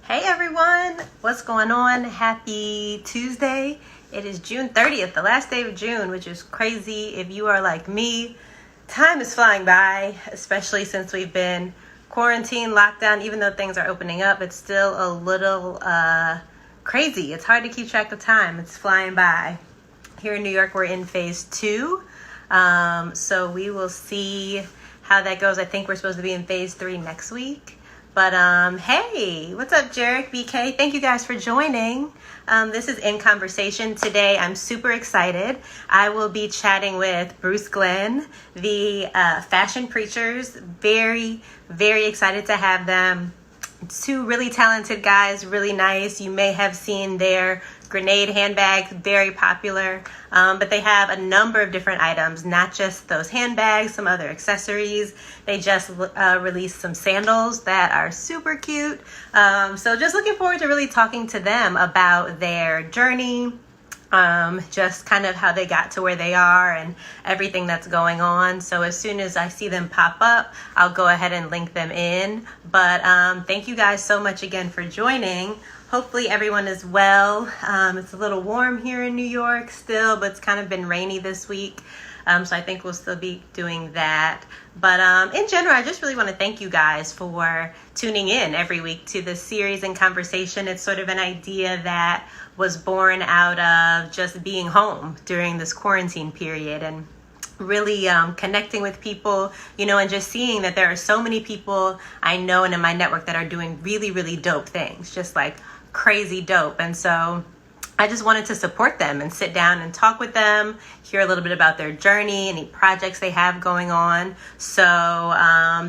Hey everyone, what's going on? Happy Tuesday. It is June 30th, the last day of June, which is crazy. If you are like me, time is flying by, especially since we've been quarantined, lockdown. Even though things are opening up, it's still a little crazy. It's hard to keep track of time. It's flying by. Here in New York, we're in phase 2. So we will see how that goes. I think we're supposed to be in phase 3 next week. But hey, what's up, Jarek, BK? Thank you guys for joining. This is In Conversation. Today, I'm super excited. I will be chatting with BruceGlen, the fashion preachers. Very, very excited to have them. Two really talented guys, really nice. You may have seen their grenade handbags, very popular. But they have a number of different items, not just those handbags, some other accessories. They just released some sandals that are super cute. So just looking forward to really talking to them about their journey, just kind of how they got to where they are and everything that's going on. So as soon as I see them pop up, I'll go ahead and link them in. But thank you guys so much again for joining. Hopefully everyone is well. It's a little warm here in New York still, but it's kind of been rainy this week. So I think we'll still be doing that. But in general, I just really want to thank you guys for tuning in every week to this series and conversation. It's sort of an idea that was born out of just being home during this quarantine period and really connecting with people, and just seeing that there are so many people I know and in my network that are doing really, really dope things, just like crazy dope. And so I just wanted to support them and sit down and talk with them, hear a little bit about their journey, any projects they have going on. So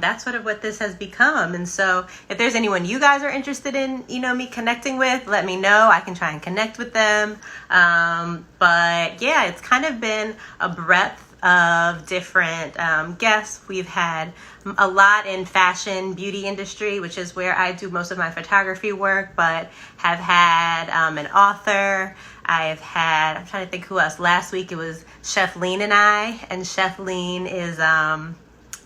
that's sort of what this has become. And so if there's anyone you guys are interested in, me connecting with, let me know. I can try and connect with them. But yeah, it's kind of been a breadth of different guests. We've had a lot in fashion, beauty industry, which is where I do most of my photography work, but have had an author. I'm trying to think who else. Last week it was Chef Lean and I, and Chef Lean is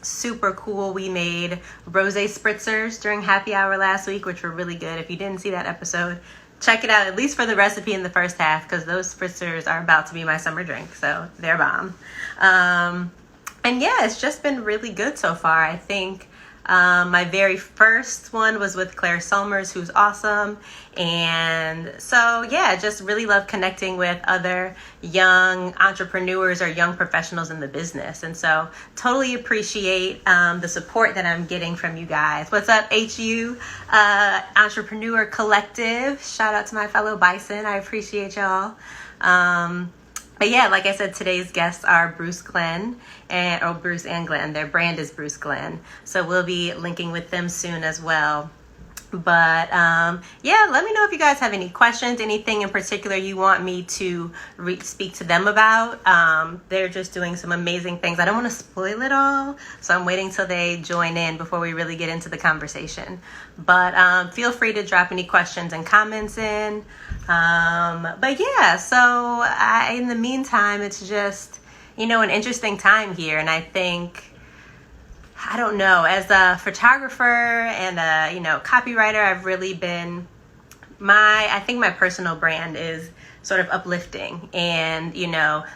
super cool. We made rosé spritzers during happy hour last week, which were really good. If you didn't see that episode, check it out, at least for the recipe in the first half, because those spritzers are about to be my summer drink, so they're bomb. And yeah, it's just been really good so far. I think my very first one was with Claire Somers, who's awesome. And so yeah, just really love connecting with other young entrepreneurs or young professionals in the business. And so totally appreciate the support that I'm getting from you guys. What's up, HU Entrepreneur Collective? Shout out to my fellow bison. I appreciate y'all. But yeah, like I said, today's guests are BruceGlen or Bruce and Glenn. Their brand is BruceGlen. So we'll be linking with them soon as well. But yeah, let me know if you guys have any questions, anything in particular you want me to speak to them about. They're just doing some amazing things. I don't want to spoil it all, so I'm waiting till they join in before we really get into the conversation. But feel free to drop any questions and comments in. But yeah, so in the meantime, it's just, an interesting time here. And I think, I don't know, as a photographer and a, copywriter, I've really been, I think my personal brand is sort of uplifting and,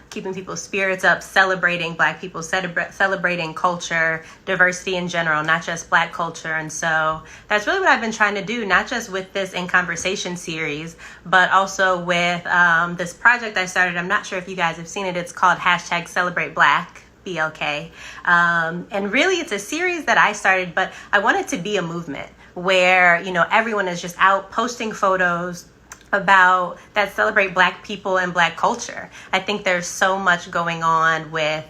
keeping people's spirits up, celebrating Black people, celebrating culture, diversity in general, not just Black culture. And so that's really what I've been trying to do, not just with this In Conversation series, but also with this project I started. I'm not sure if you guys have seen it. It's called #CelebrateBlack. BLK. And really it's a series that I started, but I want it to be a movement where, everyone is just out posting photos about that celebrate Black people and Black culture. I think there's so much going on with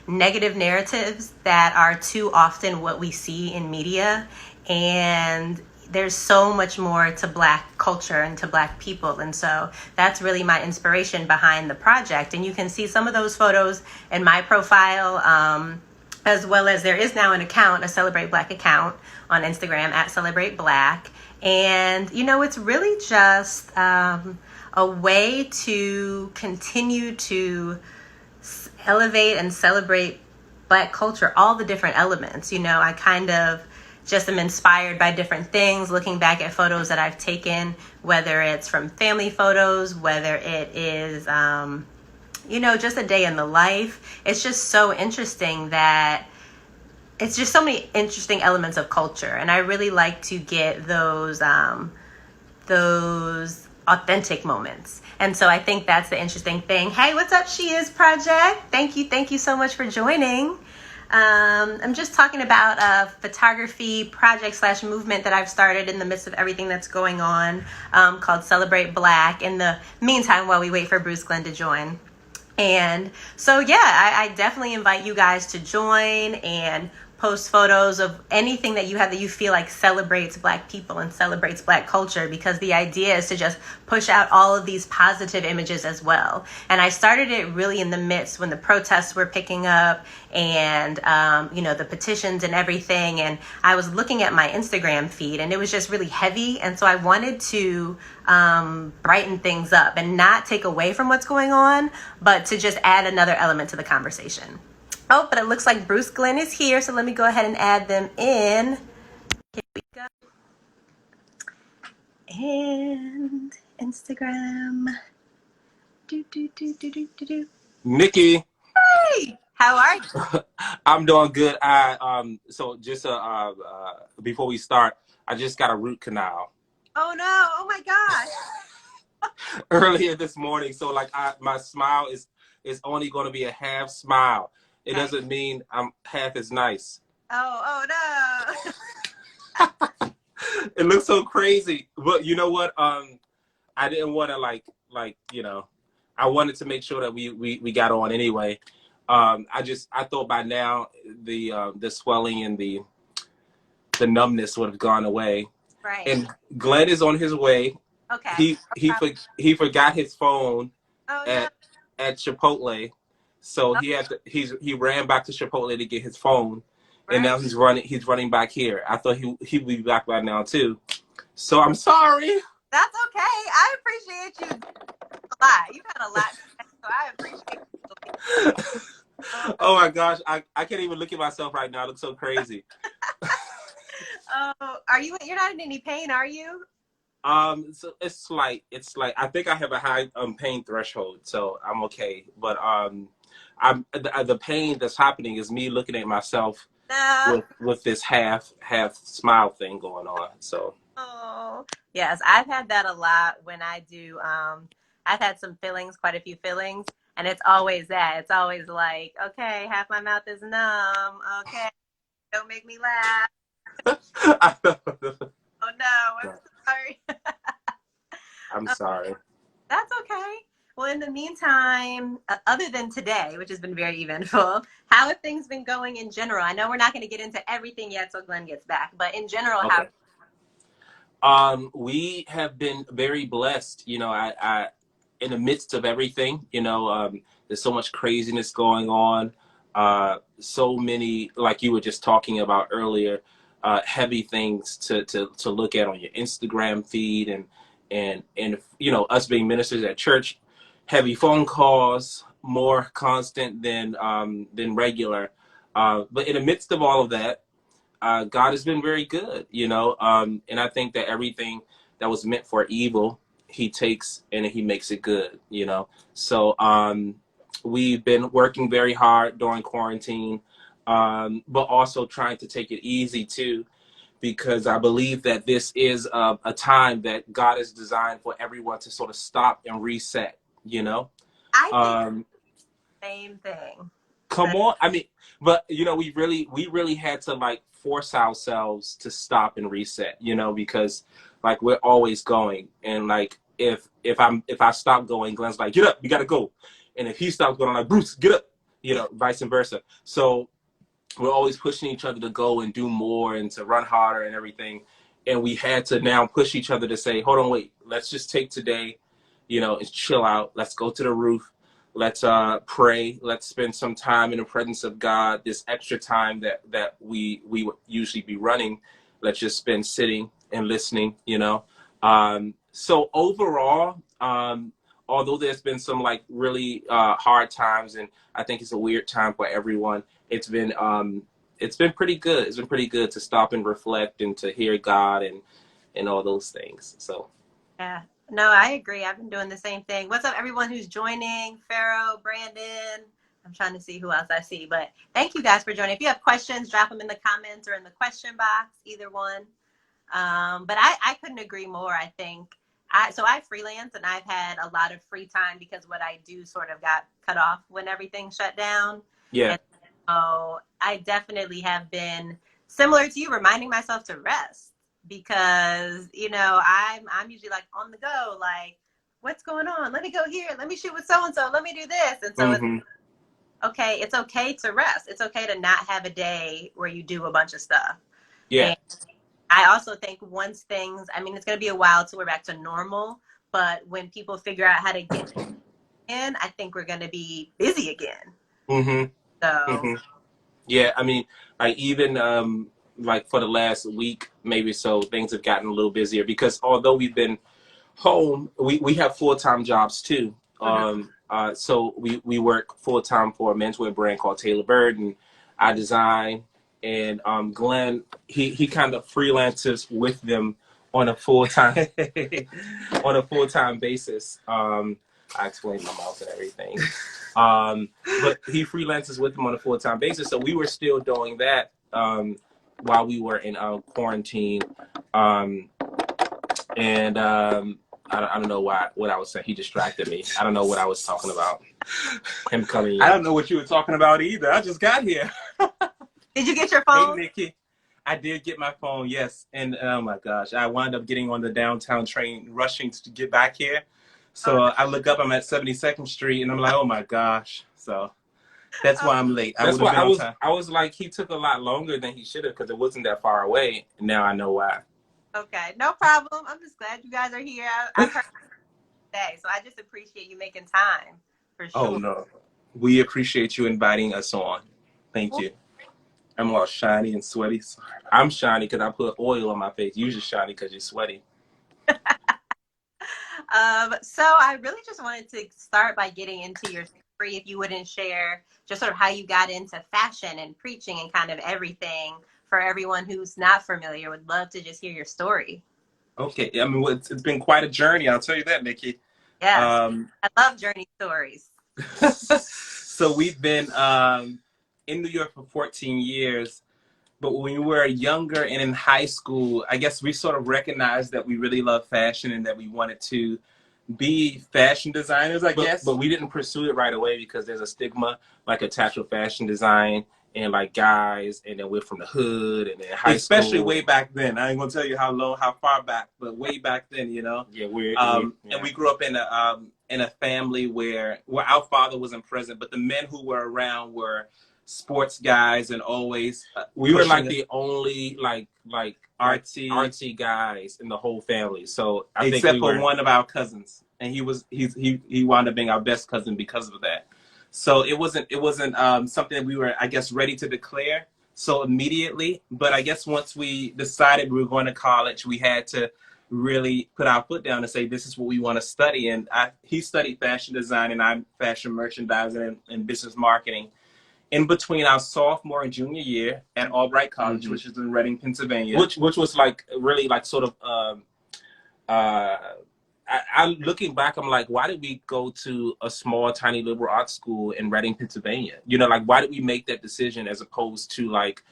negative narratives that are too often what we see in media. And there's so much more to Black culture and to Black people. And so that's really my inspiration behind the project. And you can see some of those photos in my profile, as well as there is now an account, a Celebrate Black account on Instagram @CelebrateBlack. And, it's really just a way to continue to elevate and celebrate Black culture, all the different elements. I kind of just am inspired by different things, looking back at photos that I've taken, whether it's from family photos, whether it is, just a day in the life. It's just so interesting that it's just so many interesting elements of culture. And I really like to get those authentic moments. And so I think that's the interesting thing. Hey, what's up, She Is Project? Thank you so much for joining. I'm just talking about a photography project / movement that I've started in the midst of everything that's going on, called Celebrate Black, in the meantime while we wait for BruceGlen to join. And so, yeah, I definitely invite you guys to join and post photos of anything that you have that you feel like celebrates Black people and celebrates Black culture, because the idea is to just push out all of these positive images as well. And I started it really in the midst when the protests were picking up and, the petitions and everything. And I was looking at my Instagram feed and it was just really heavy. And so I wanted to brighten things up and not take away from what's going on, but to just add another element to the conversation. Oh, but it looks like BruceGlen is here, so let me go ahead and add them in. Here we go. And Instagram. Nikki. Hey, how are you? I'm doing good. So just before we start, I just got a root canal. Oh no! Oh my gosh! Earlier this morning, so like my smile is only going to be a half smile. It doesn't mean I'm half as nice. Oh no! It looks so crazy, but you know what? I didn't want to I wanted to make sure that we got on anyway. I thought by now the swelling and the numbness would have gone away. Right. And Glenn is on his way. Okay. He forgot his phone at Chipotle. So he ran back to Chipotle to get his phone, right. And now he's running back here. I thought he would be back by now too. So I'm sorry. That's okay. I appreciate you a lot. You've had a lot to say, so I appreciate you. Oh my gosh, I can't even look at myself right now. I look so crazy. You're not in any pain, are you? So it's like I think I have a high pain threshold, so I'm okay. But the pain that's happening is me looking at myself with this half smile thing going on. So. Oh yes, I've had that a lot when I do. I've had some fillings, quite a few fillings, and it's always that. It's always like, okay, half my mouth is numb. Okay, don't make me laugh. Oh no, I'm sorry. I'm sorry. That's okay. Well, in the meantime, other than today, which has been very eventful, how have things been going in general? I know we're not going to get into everything yet till Glenn gets back, but in general, okay. We have been very blessed. I in the midst of everything, there's so much craziness going on. So many, like you were just talking about earlier, heavy things to look at on your Instagram feed and us being ministers at church, heavy phone calls, more constant than regular. But in the midst of all of that, God has been very good, and I think that everything that was meant for evil, he takes and he makes it good, So we've been working very hard during quarantine, but also trying to take it easy too, because I believe that this is a time that God has designed for everyone to sort of stop and reset, I think same thing. Come on. I mean, but we really had to force ourselves to stop and reset, because we're always going. And if I stop going, Glenn's like, get up, you gotta go. And if he stops going, I'm like, Bruce, get up, vice versa. So we're always pushing each other to go and do more and to run harder and everything. And we had to now push each other to say, hold on, wait, let's just take today, and chill out. Let's go to the roof. Let's pray. Let's spend some time in the presence of God. This extra time that we would usually be running, let's just spend sitting and listening, So overall, although there's been some really hard times, and I think it's a weird time for everyone, it's been it's been pretty good. It's been pretty good to stop and reflect and to hear God and all those things. So Yeah. No, I agree. I've been doing the same thing. What's up, everyone who's joining? Pharaoh, Brandon. I'm trying to see who else I see, but thank you guys for joining. If you have questions, drop them in the comments or in the question box, either one. But I couldn't agree more. I think I freelance and I've had a lot of free time because what I do sort of got cut off when everything shut down. yeah, And so I definitely have been similar to you, reminding myself to rest because, you know, I'm usually like on the go, like, what's going on? Let me go here. Let me shoot with so-and-so. Let me do this. And so mm-hmm. it's okay to rest. It's okay to not have a day where you do a bunch of stuff. Yeah. And I also think once things, I mean, it's going to be a while till we're back to normal, but when people figure out how to get in, I think we're going to be busy again. Mm-hmm. So, Mm-hmm. Yeah, I mean, like even like for the last week, maybe so, things have gotten a little busier because although we've been home, we have full-time jobs too. So we work full-time for a menswear brand called Taylor Bird, and I design. And Glenn, he kind of freelances with them on a full-time on a full-time basis. I explained my mouth and everything. But he freelances with them on a full-time basis. So we were still doing that while we were in quarantine. I don't know what I was saying. He distracted me. I don't know what I was talking about. Him coming in. I don't know what you were talking about either. I just got here. did you get your phone? Hey, Nikki. I did get my phone, yes. And oh my gosh, I wound up getting on the downtown train, rushing to get back here. So I look up, I'm at 72nd Street, and I'm like, oh my gosh. So that's why I'm late. That's why I was like, he took a lot longer than he should have because it wasn't that far away. Now I know why. Okay, no problem. I'm just glad you guys are here. I've heard today, so I just appreciate you making time for sure. Oh no, we appreciate you inviting us on. Thank you. I'm all shiny and sweaty. I'm shiny because I put oil on my face. You're just shiny because you're sweaty. So I really just wanted to start by getting into your story, if you wouldn't share just sort of how you got into fashion and preaching and kind of everything for everyone who's not familiar. Would love to just hear your story. Okay, I mean, it's been quite a journey. I'll tell you that, Nikki. Yes, I love journey stories. So we've been in New York for 14 years. But when we were younger and in high school, I guess we sort of recognized that we really love fashion and that we wanted to be fashion designers, I guess. But we didn't pursue it right away because there's a stigma like attached with fashion design and like guys, and then we're from the hood and then high school. Especially way back then. I ain't gonna tell you how far back, but way back then, you know. Yeah, and we grew up in a family where our father wasn't present, but the men who were around were sports guys and always we were like the only like artsy guys in the whole family. So I think except for one of our cousins, and he wound up being our best cousin because of that. So it wasn't something that we were, I guess, ready to declare so immediately. But I guess once we decided we were going to college, we had to really put our foot down and say, this is what we want to study. And he studied fashion design and I'm fashion merchandising and business marketing. In between our sophomore and junior year at Albright College, which is in Reading, Pennsylvania. Which was like really like sort of, I looking back, I'm like, why did we go to a small, tiny liberal arts school in Reading, Pennsylvania? You know, like why did we make that decision as opposed to like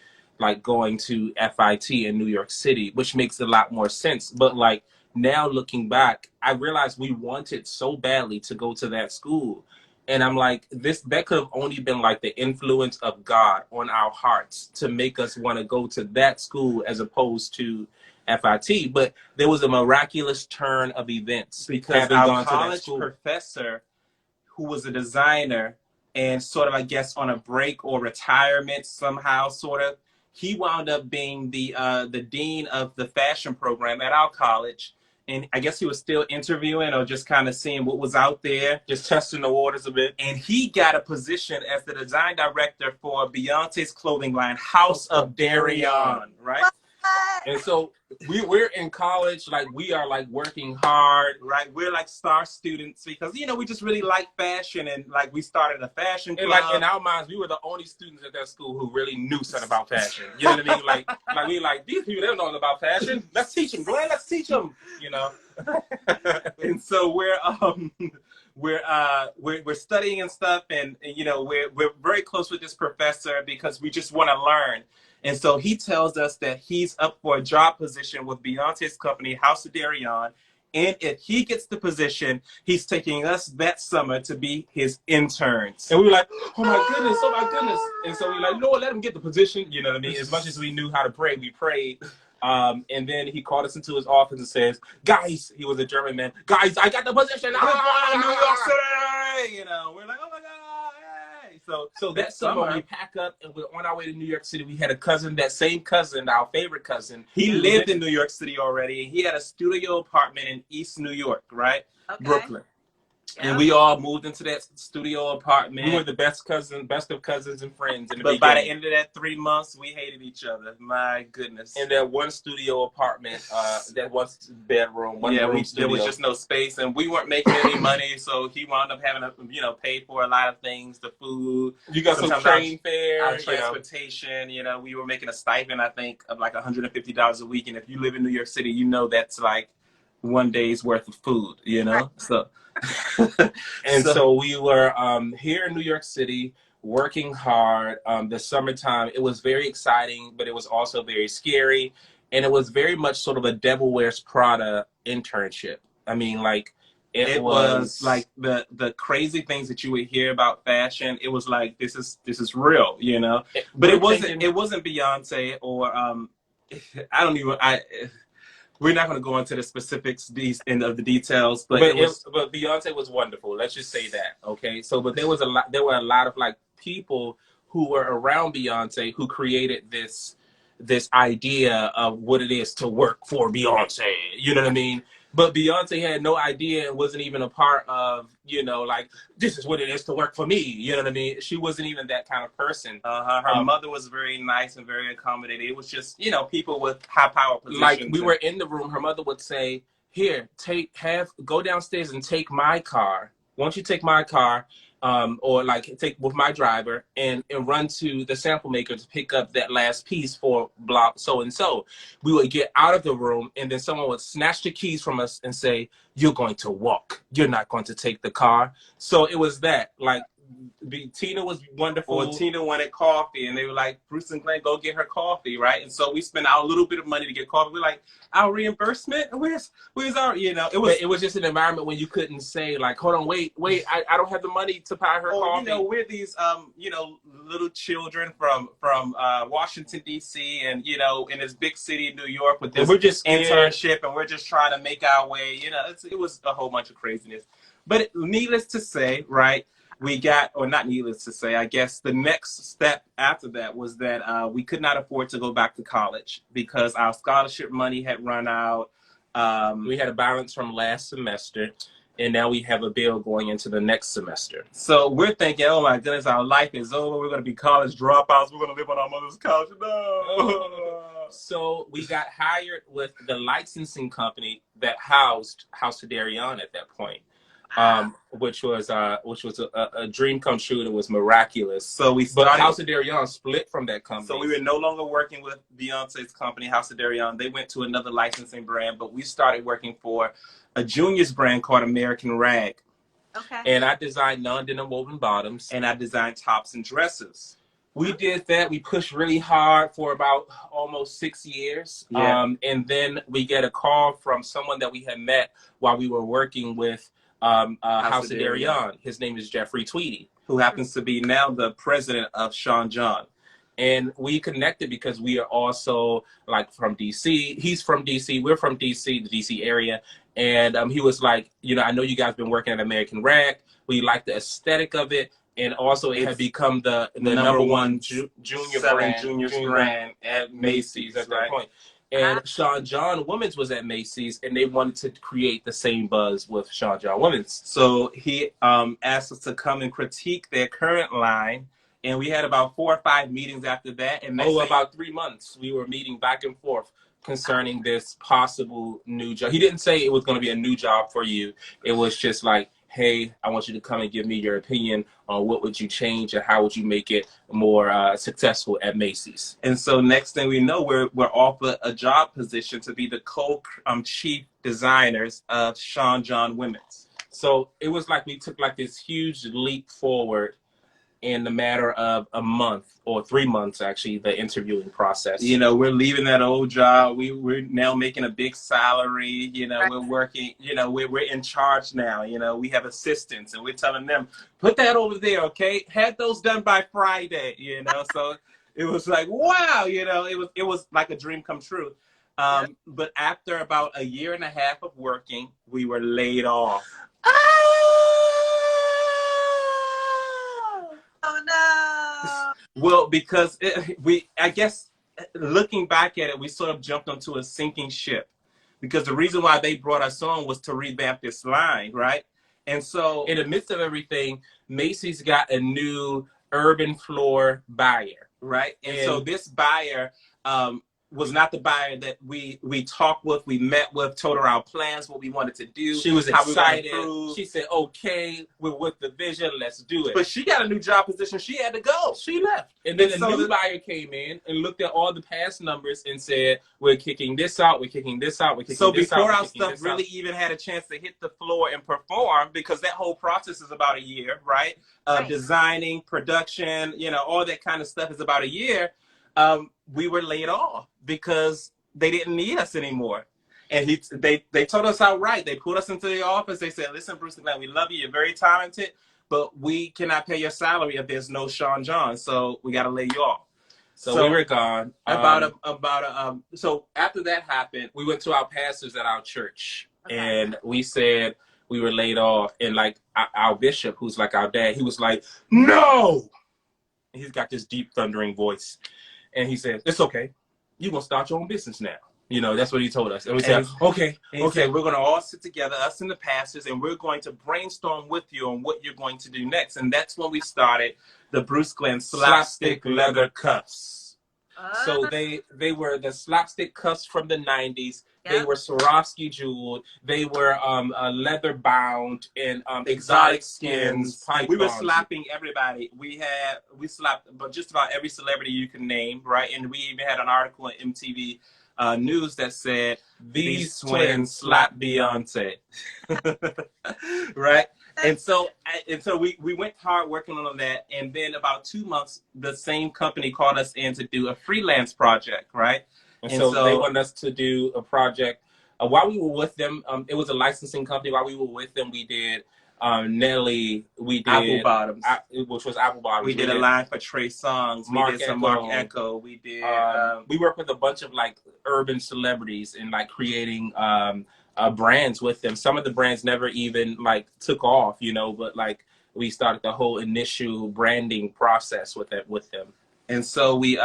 going to FIT in New York City, which makes a lot more sense. But like now looking back, I realized we wanted so badly to go to that school. And I'm like, that could have only been like the influence of God on our hearts to make us want to go to that school as opposed to FIT. But there was a miraculous turn of events because our college professor, who was a designer and sort of, I guess, on a break or retirement somehow, sort of, he wound up being the dean of the fashion program at our college. And I guess he was still interviewing or just kind of seeing what was out there, just testing the waters a bit. And he got a position as the design director for Beyonce's clothing line, House of Darion, right? And so we're in college, like we are like working hard, right? We're like star students because you know we just really like fashion and like we started a fashion club. And like in our minds, we were the only students at that school who really knew something about fashion. You know what I mean? Like we like these people, they don't know nothing about fashion. Let's teach them, Glenn. Let's teach them. You know. And so we're studying and stuff, and you know we're very close with this professor because we just want to learn. And so he tells us that he's up for a job position with Beyonce's company, House of Darion. And if he gets the position, he's taking us that summer to be his interns. And we were like, oh my goodness, oh my goodness. And so we were like, Lord, let him get the position. You know what I mean? As much as we knew how to pray, we prayed. And then he called us into his office and says, guys, he was a German man, guys, I got the position. New York City. You know, we're like, oh my God. Hey. So that summer we pack up and we're on our way to New York City. We had a cousin, that same cousin, our favorite cousin. He lived in New York City already. He had a studio apartment in East New York, right? Okay. Brooklyn. Yeah. And we all moved into that studio apartment. We were the best of cousins and friends. But by the end of that 3 months, we hated each other. My goodness. In that one studio apartment, that one bedroom, one room studio. There was just no space, and we weren't making any money, so he wound up having to, pay for a lot of things, the food. You got some train fare, our transportation. You know, we were making a stipend, I think, of like $150 a week, and if you live in New York City, you know that's like one day's worth of food. You know, so. And so we were here in New York City working hard. The summertime, it was very exciting, but it was also very scary, and it was very much sort of a Devil Wears Prada internship. I mean, like it was like the crazy things that you would hear about fashion. It was like this is real, you know. But it wasn't Beyonce or we're not going to go into the specifics of the details, but Beyonce was wonderful. Let's just say that, okay? So, but there were a lot of like people who were around Beyonce who created this idea of what it is to work for Beyonce. You know what I mean? But Beyonce had no idea and wasn't even a part of, like, this is what it is to work for me. You know what I mean? She wasn't even that kind of person. Her mother was very nice and very accommodating. It was just, people with high power positions. Like, we were in the room. Her mother would say, here, go downstairs and take my car. Won't you take my car? Or like take with my driver and run to the sample maker to pick up that last piece for blah so and so. We would get out of the room and then someone would snatch the keys from us and say, "You're going to walk. You're not going to take the car." So it was that. Like Tina was wonderful. Or Tina wanted coffee and they were like, "Bruce and Glenn, go get her coffee," right? And so we spent our little bit of money to get coffee. We're like, our reimbursement? Where's our, it was just an environment when you couldn't say like, hold on, wait, I don't have the money to buy her coffee. We're these little children from Washington D.C. and in this big city in New York with this internship, and we're just trying to make our way. It was a whole bunch of craziness. But needless to say, right? We got, or not needless to say, I guess the next step after that was that we could not afford to go back to college because our scholarship money had run out. We had a balance from last semester, and now we have a bill going into the next semester. So we're thinking, oh my goodness, our life is over. We're going to be college dropouts. We're going to live on our mother's couch. No. So we got hired with the licensing company that housed House of Darion at that point. Which was a dream come true, and it was miraculous. So but House of Darion split from that company. So we were no longer working with Beyonce's company, House of Darion. They went to another licensing brand, but we started working for a juniors brand called American Rag. Okay. And I designed non-denim woven bottoms. And I designed tops and dresses. We did that. We pushed really hard for about almost 6 years. Yeah. And then we get a call from someone that we had met while we were working with House of Darion. His name is Jeffrey Tweedy, who happens to be now the president of Sean John. And we connected because we are also like from DC. He's from DC. We're from DC, the DC area. And he was like, I know you guys been working at American Rag. We like the aesthetic of it. And also it had become the number one junior brand at Macy's at that point. And Sean John Women's was at Macy's, and they wanted to create the same buzz with Sean John Women's. So he asked us to come and critique their current line And we had about 4 or 5 meetings after that. And about 3 months, we were meeting back and forth concerning this possible new job. He didn't say it was going to be a new job for you. It was just like, hey, I want you to come and give me your opinion on what would you change and how would you make it more successful at Macy's. And so next thing we know, we're offered a job position to be the co-chief designers of Sean John Women's. So it was like we took like this huge leap forward in the matter of a month or 3 months, actually, the interviewing process. You know, we're leaving that old job. We're now making a big salary. You know, we're working, you know, we're in charge now. You know, we have assistants and we're telling them, put that over there, okay? Had those done by Friday, you know? So it was like, wow, you know, it was like a dream come true. But after about 1.5 years of working, we were laid off. Oh no! Well, because I guess looking back at it, we sort of jumped onto a sinking ship, because the reason why they brought us on was to revamp this line, right? And so in the midst of everything, Macy's got a new urban floor buyer, right? And so this buyer was not the buyer that we talked with, we met with, told her our plans, what we wanted to do. She was excited. She said, okay, we're with the vision, let's do it. But she got a new job position. She had to go. She left. And then a new buyer came in and looked at all the past numbers and said, we're kicking this out, we're kicking this out, we're kicking this out. So before our stuff really even had a chance to hit the floor and perform, because that whole process is about 1 year, right? Designing, production, you know, all that kind of stuff is about 1 year. We were laid off because they didn't need us anymore. And they told us outright. They put us into the office. They said, listen, BruceGlen, we love you. You're very talented, but we cannot pay your salary if there's no Sean John. So we got to lay you off. So we were gone. So after that happened, we went to our pastors at our church, and we said we were laid off. And like our bishop, who's like our dad, he was like, no. And he's got this deep thundering voice. And he said, it's okay. You're going to start your own business now. You know, that's what he told us. And we said, okay. Said, we're going to all sit together, us and the pastors, and we're going to brainstorm with you on what you're going to do next. And that's when we started the BruceGlen slapstick leather cuffs. So they were the slapstick cuffs from the 90s. They were Swarovski jeweled. They were leather bound and exotic skins. We were slapping everybody. We slapped just about every celebrity you can name, right? And we even had an article in MTV News that said, these twins slapped Beyonce. Right? And so we went hard working on that. And then about 2 months, the same company called us in to do a freelance project, right? And so they wanted us to do a project. While we were with them, it was a licensing company. While we were with them, we did Nelly. We did Apple Bottoms, which was Apple Bottoms. We did a line for Trey Songz. We did some Mark Echo. We did. We worked with a bunch of like urban celebrities and like creating brands with them. Some of the brands never even like took off, you know, but like we started the whole initial branding process with them. And so we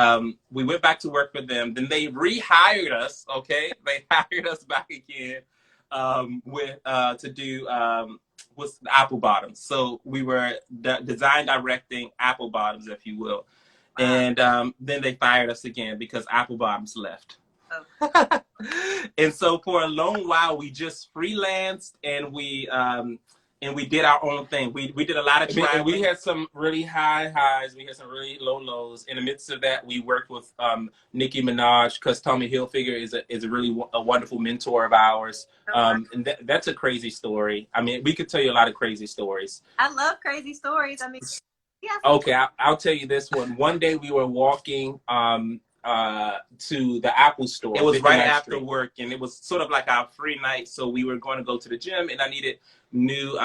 went back to work for them. Then they rehired us. Okay, they hired us back again to do with Apple Bottoms. So we were design directing Apple Bottoms, if you will. And then they fired us again because Apple Bottoms left. Oh. And so for a long while, we just freelanced and we did our own thing. We did a lot of traveling. We had some really high highs. We had some really low lows. In the midst of that, we worked with Nicki Minaj, because Tommy Hilfiger is a really wonderful mentor of ours. And that's a crazy story. I mean, we could tell you a lot of crazy stories. I love crazy stories. I mean, yes. Okay, I'll tell you this one. One day we were walking to the Apple store. It was right after work, and it was sort of like our free night. So we were going to go to the gym, and I needed new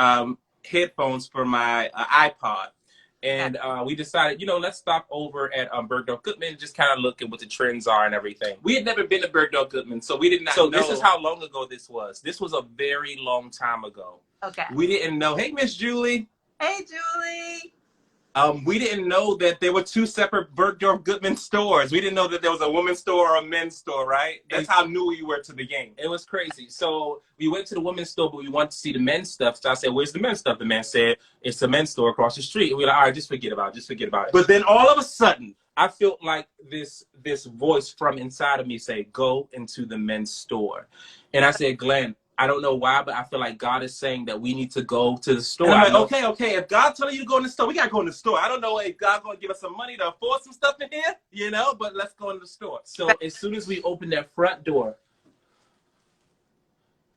headphones for my iPod. And we decided, you know, let's stop over at Bergdorf Goodman and just kind of look at what the trends are and everything. We had never been to Bergdorf Goodman, so we did not know. So this is how long ago this was. This was a very long time ago. Okay. We didn't know. Hey, Miss Julie. Hey, Julie. We didn't know that there were two separate Bergdorf Goodman stores. We didn't know that there was a women's store or a men's store, right? That's how new we were to the game. It was crazy. So we went to the women's store, but we wanted to see the men's stuff. So I said, where's the men's stuff? The man said, it's the men's store across the street. And we were like, all right, just forget about it. Just forget about it. But then all of a sudden, I felt like this voice from inside of me say, go into the men's store. And I said, Glenn, I don't know why, but I feel like God is saying that we need to go to the store. And I'm like, okay. If God's telling you to go in the store, we got to go in the store. I don't know if God's going to give us some money to afford some stuff in here, you know, but let's go in the store. So as soon as we opened that front door,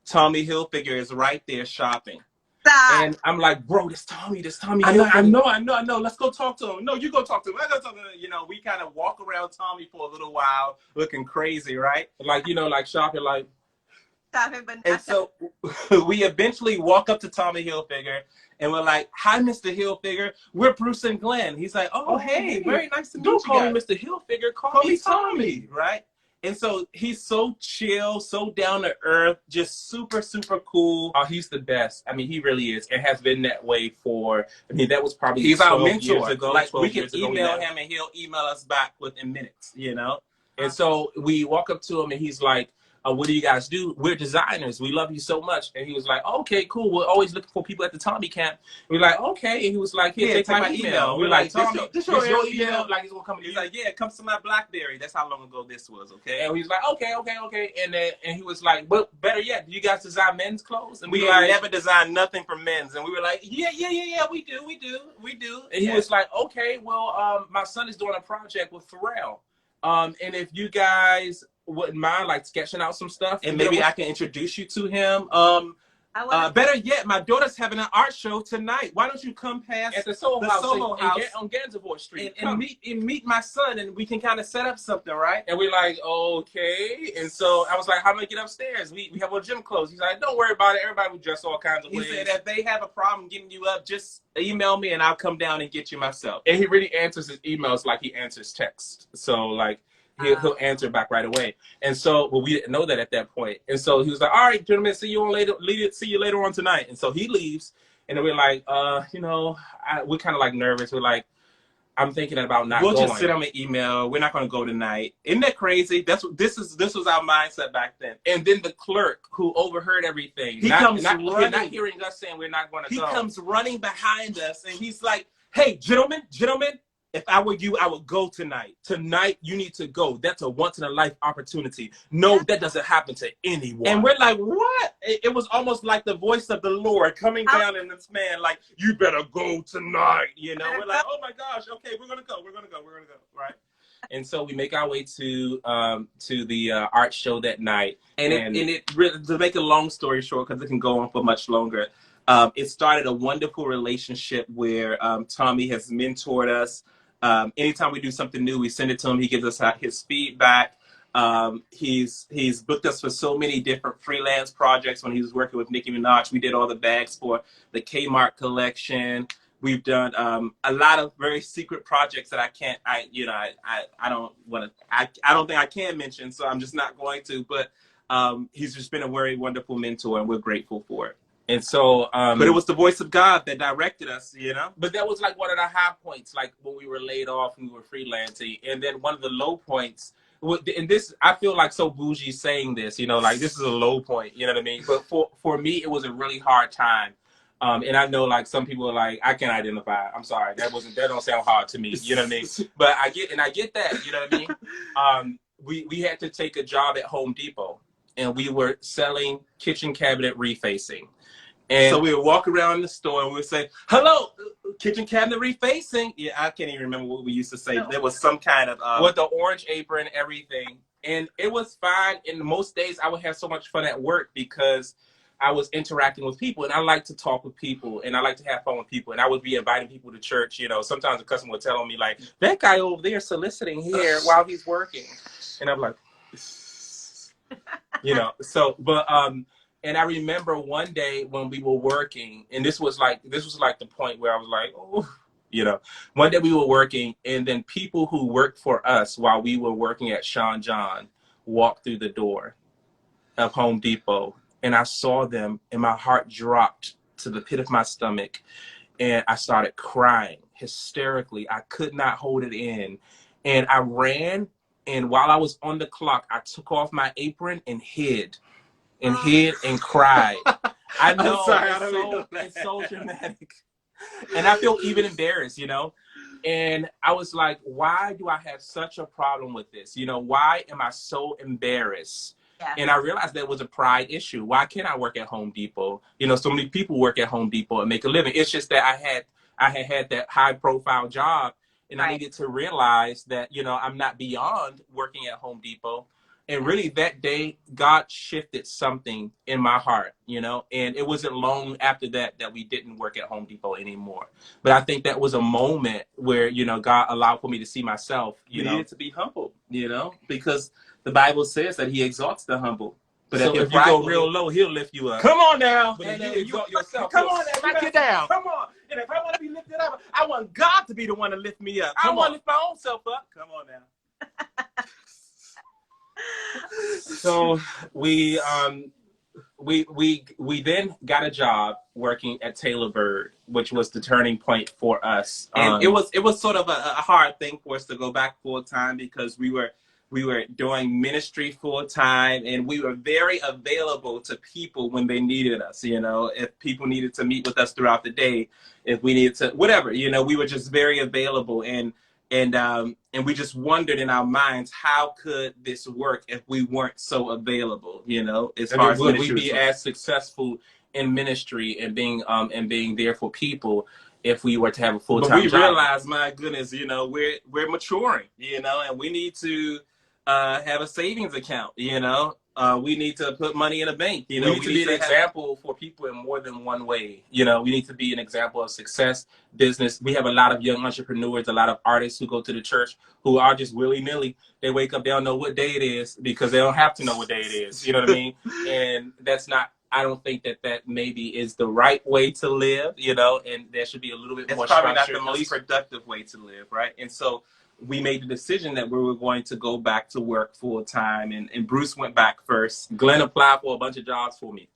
Tommy Hilfiger is right there shopping. Stop. And I'm like, bro, this Tommy. I know. Let's go talk to him. No, you go talk to him. I go talk to him. You know, we kind of walk around Tommy for a little while, looking crazy, right? Like, you know, like shopping, like. Stop it, but And so we eventually walk up to Tommy Hilfiger, and we're like, "Hi, Mr. Hilfiger. We're Bruce and Glenn." He's like, "Oh, hey, very nice to meet you Don't call guys. me Mr. Hilfiger. Call me Tommy, right?" And so he's so chill, so down to earth, just super, super cool. Oh, he's the best. I mean, he really is, and has been that way for. I mean, that was probably He's our 12 mentor. years ago. Like, we 12 can years ago, email him, and he'll email us back within minutes. You know. And so we walk up to him, and he's like, what do you guys do? We're designers. We love you so much. And he was like, okay, cool. We're always looking for people at the Tommy camp. We're like, okay. And he was like, here, take my email. We're like, Tommy, this your email? Like, it's going to come to you. He's like, yeah, it comes to my BlackBerry. That's how long ago this was, okay? And he's like, okay. And he was like, but better yet, do you guys design men's clothes? And we like, never designed nothing for men's. And we were like, yeah, we do. And he was like, okay, well, my son is doing a project with Pharrell. And if you guys wouldn't mind like sketching out some stuff, and maybe I can introduce you to him. Better yet, my daughter's having an art show tonight. Why don't you come past at the Soho House on Gansevoort Street and meet my son, and we can kind of set up something, right? And we're like, okay. And so I was like, how do I get upstairs? We have our gym clothes. He's like, don't worry about it. Everybody will dress all kinds of ways. He said if they have a problem getting you up, just email me and I'll come down and get you myself. And he really answers his emails like he answers text. So like. He'll answer back right away. And so, well, we didn't know that at that point. And so he was like, all right, gentlemen, see you later on tonight. And so he leaves. And then we're like, we're kind of like nervous. We're like, I'm thinking about not going. We'll just sit on an email. We're not going to go tonight. Isn't that crazy? This was our mindset back then. And then the clerk who overheard everything. He comes running. Not hearing us saying we're not going to go. He comes running behind us and he's like, hey, gentlemen. If I were you, I would go tonight. Tonight, you need to go. That's a once-in-a-life opportunity. No, that doesn't happen to anyone. And we're like, what? It was almost like the voice of the Lord coming down in this man, like, you better go tonight. You know, we're like, oh my gosh, okay, we're gonna go, right? And so we make our way to the art show that night. And it really, to make a long story short, because it can go on for much longer, it started a wonderful relationship where Tommy has mentored us. Anytime we do something new, we send it to him. He gives us his feedback. He's booked us for so many different freelance projects. When he was working with Nicki Minaj, we did all the bags for the Kmart collection. We've done a lot of very secret projects that I don't think I can mention, so I'm just not going to. But he's just been a very wonderful mentor, and we're grateful for it. And so, but it was the voice of God that directed us, you know? But that was like one of the high points, like when we were laid off and we were freelancing. And then one of the low points, and this, I feel like so bougie saying this, you know, like this is a low point, you know what I mean? But for me, it was a really hard time. And I know like some people are like, I can't identify. I'm sorry. That don't sound hard to me. You know what I mean? But I get that, you know what I mean? We had to take a job at Home Depot and we were selling kitchen cabinet refacing. And so we would walk around the store and we would say, hello, kitchen cabinet refacing. Yeah, I can't even remember what we used to say. No. There was some kind of... with the orange apron, everything. And it was fine. And most days I would have so much fun at work because I was interacting with people. And I like to talk with people. And I like to have fun with people. And I would be inviting people to church. You know, sometimes a customer would tell me, like, that guy over there soliciting here while he's working. And I'm like, you know, so, but... And I remember one day when we were working, and this was like the point where I was like, oh, you know, one day we were working, and then people who worked for us while we were working at Sean John walked through the door of Home Depot, and I saw them, and my heart dropped to the pit of my stomach, and I started crying. hysterically. I could not hold it in. And I ran, and while I was on the clock, I took off my apron and hid and cried. I know, I'm sorry, it's so dramatic. And I feel even embarrassed, you know? And I was like, why do I have such a problem with this? You know, why am I so embarrassed? Yeah. And I realized that was a pride issue. Why can't I work at Home Depot? You know, so many people work at Home Depot and make a living. It's just that I had that high profile job, and I needed to realize that, you know, I'm not beyond working at Home Depot. And really that day, God shifted something in my heart, you know, and it wasn't long after that we didn't work at Home Depot anymore. But I think that was a moment where, you know, God allowed for me to see myself, you know. Needed to be humble, you know, because the Bible says that he exalts the humble. But so if you go real low, he'll lift you up. Come on now. But if you exalt yourself, come on now. Smack you down. Come on. And if I want to be lifted up, I want God to be the one to lift me up. I want to lift my own self up. Come on now. So we then got a job working at Taylor Bird, which was the turning point for us. And it was sort of a hard thing for us to go back full time, because we were doing ministry full time, and we were very available to people when they needed us. You know, if people needed to meet with us throughout the day, if we needed to, whatever, you know, we were just very available. And we just wondered in our minds, how could this work if we weren't so available, you know, as far as would we be as successful in ministry and being there for people if we were to have a full-time job? But we realized, my goodness, you know, we're maturing, you know, and we need to have a savings account, you know. We need to put money in a bank, you know. We need to be an example for people in more than one way. You know, we need to be an example of success, business. We have a lot of young entrepreneurs, a lot of artists who go to the church who are just willy-nilly. They wake up, they don't know what day it is, because they don't have to know what day it is. You know what I mean? And that's not, I don't think that maybe is the right way to live, you know, and there should be a little bit more structure. It's probably not the most productive way to live, right? And so we made the decision that we were going to go back to work full time, and Bruce went back first. Glenn applied for a bunch of jobs for me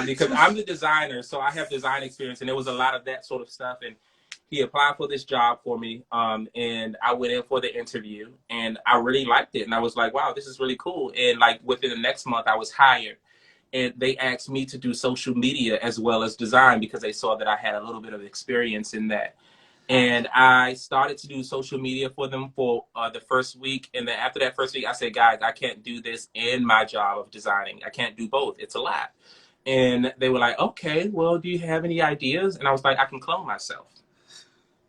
because I'm the designer, so I have design experience, and there was a lot of that sort of stuff. And he applied for this job for me, and I went in for the interview, and I really liked it, and I was like, wow, this is really cool. And like within the next month, I was hired, and they asked me to do social media as well as design, because they saw that I had a little bit of experience in that. And I started to do social media for them for the first week. And then after that first week, I said, guys, I can't do this in my job of designing. I can't do both. It's a lot. And they were like, okay, well, do you have any ideas? And I was like, I can clone myself.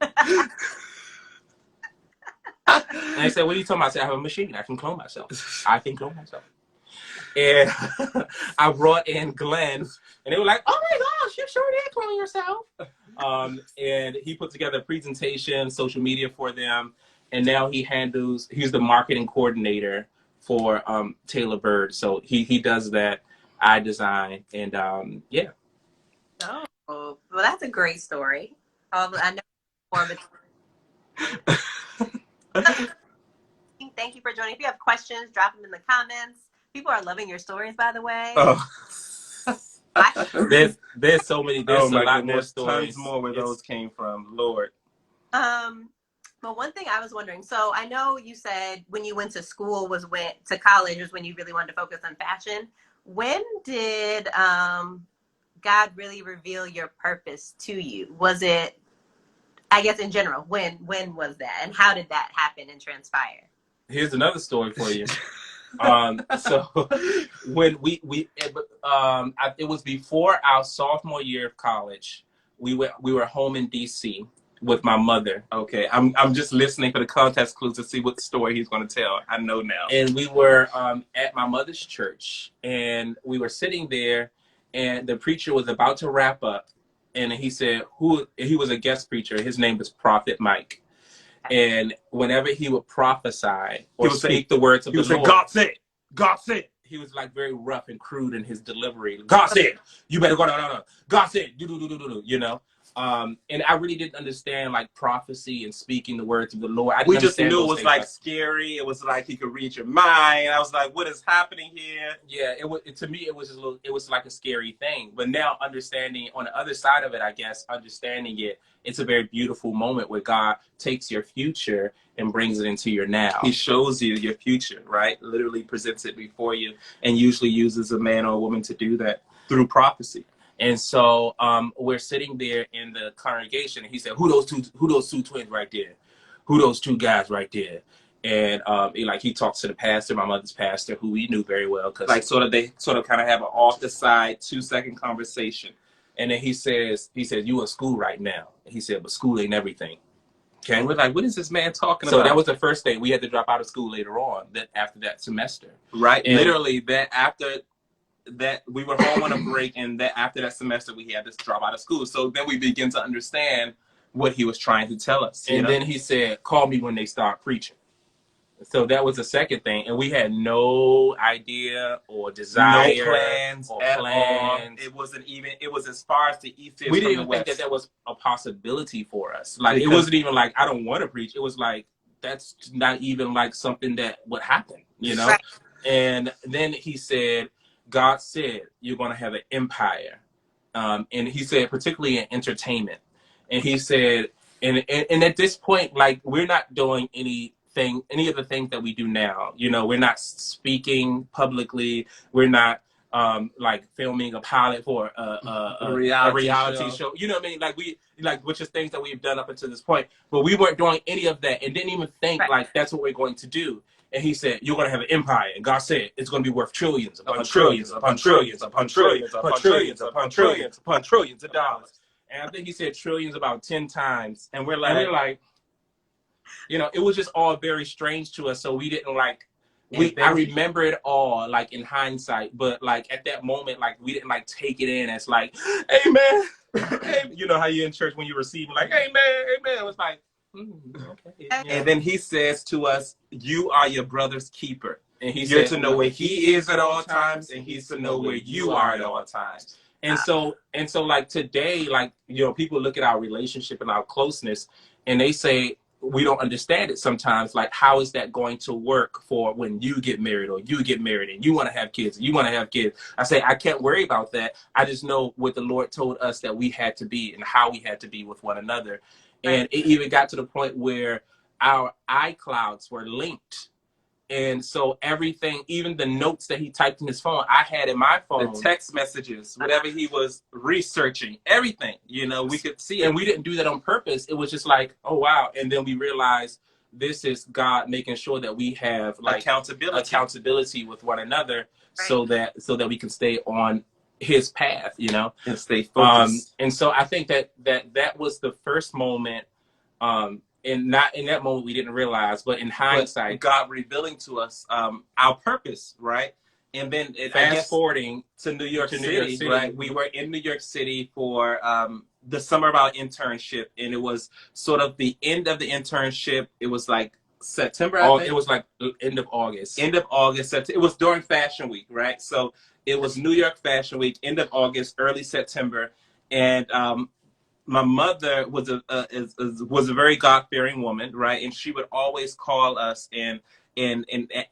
And they said, what are you talking about? I said, I have a machine. I can clone myself. I can clone myself. And I brought in Glenn, and they were like, oh my gosh, you sure did clone yourself. And he put together a presentation, social media for them. And now he's the marketing coordinator for Taylor Bird. So he does that. I design, and yeah. Oh, well, that's a great story. I know more of it. Thank you for joining. If you have questions, drop them in the comments. People are loving your stories, by the way. Oh. There's so many. There's a lot more stories. Tons more where those came from, Lord. But one thing I was wondering, so I know you said when you went to college was when you really wanted to focus on fashion. When did God really reveal your purpose to you? Was it, I guess in general, when was that? And how did that happen and transpire? Here's another story for you. So when it was before our sophomore year of college. We were home in DC with my mother. Okay, I'm just listening for the context clues to see what story he's going to tell. I know now. And we were at my mother's church, and we were sitting there, and the preacher was about to wrap up, and he said, he was a guest preacher. His name was Prophet Mike. And whenever he would prophesy or speak the words of the Lord, he would say, God said, God said. He was like very rough and crude in his delivery. God said, you better go, no. God said, do, you know. And I really didn't understand like prophecy and speaking the words of the Lord. I didn't We just understand knew it those was things. like scary. It was like he could read your mind. I was like, what is happening here? Yeah, to me it was just it was like a scary thing. But now understanding on the other side of it, I guess, understanding it, it's a very beautiful moment where God takes your future and brings it into your now. He shows you your future, right? Literally presents it before you, and usually uses a man or a woman to do that through prophecy. And so we're sitting there in the congregation, and he said, who those two twins right there? Who those two guys right there? And he talks to the pastor, my mother's pastor, who we knew very well, because like they kind of have an off the side 2-second conversation. And then he says, you in school right now. He said, but school ain't everything. Okay. And we're like, what is this man talking about? So that was the first thing. We had to drop out of school later on, that after that semester. Right. And literally that after that we were home on a break, and that after that semester we had to drop out of school. So then we begin to understand what he was trying to tell us. And then he said, call me when they start preaching. So that was the second thing, and we had no idea or desire, no plans or at plans. All. It wasn't even. It was as far as the east is. We didn't even think that was a possibility for us. Like it wasn't even like I don't want to preach. It was like that's not even like something that would happen, you know. Right. And then he said, God said you're going to have an empire, and he said particularly in entertainment, and he said, and at this point, like we're not doing any of the things that we do now. You know, we're not speaking publicly. We're not like filming a pilot for a reality show. You know what I mean? Like which is things that we've done up until this point. But we weren't doing any of that and didn't even think like that's what we're going to do. And he said, you're going to have an empire. And God said, it's going to be worth trillions upon trillions upon trillions upon trillions upon trillions upon trillions upon trillions of dollars. And I think he said trillions about 10 times. And we're like, you know, it was just all very strange to us. So we didn't like, I remember it all like in hindsight, but like at that moment, like we didn't like take it in as like, hey man, hey, you know how you in church when you receive like, hey man, it was like, okay. And then he says to us, you are your brother's keeper. And you're to know where he is at all times, and he's to know where you are at all times. And so like today, like, you know, people look at our relationship and our closeness and they say, we don't understand it sometimes. Like, how is that going to work for when you get married or you get married and you want to have kids, and you want to have kids? I say, I can't worry about that. I just know what the Lord told us that we had to be and how we had to be with one another. And it even got to the point where our iClouds were linked. And so everything, even the notes that he typed in his phone, I had in my phone. The text messages, whatever he was researching, everything, you know, we could see it. And we didn't do that on purpose. It was just like, oh, wow. And then we realized this is God making sure that we have like accountability with one another, so that we can stay on his path, you know, and stay focused. And so I think that was the first moment, and not in that moment we didn't realize, but in hindsight, God revealing to us our purpose, right? And then fast forwarding to New York City, right? We were in New York City for the summer of our internship, and it was sort of the end of the internship. It was like September. It was like end of August. End of August. It was during Fashion Week, right? So it was New York Fashion Week, end of August, early September, and my mother was a very God-fearing woman, right? And she would always call us and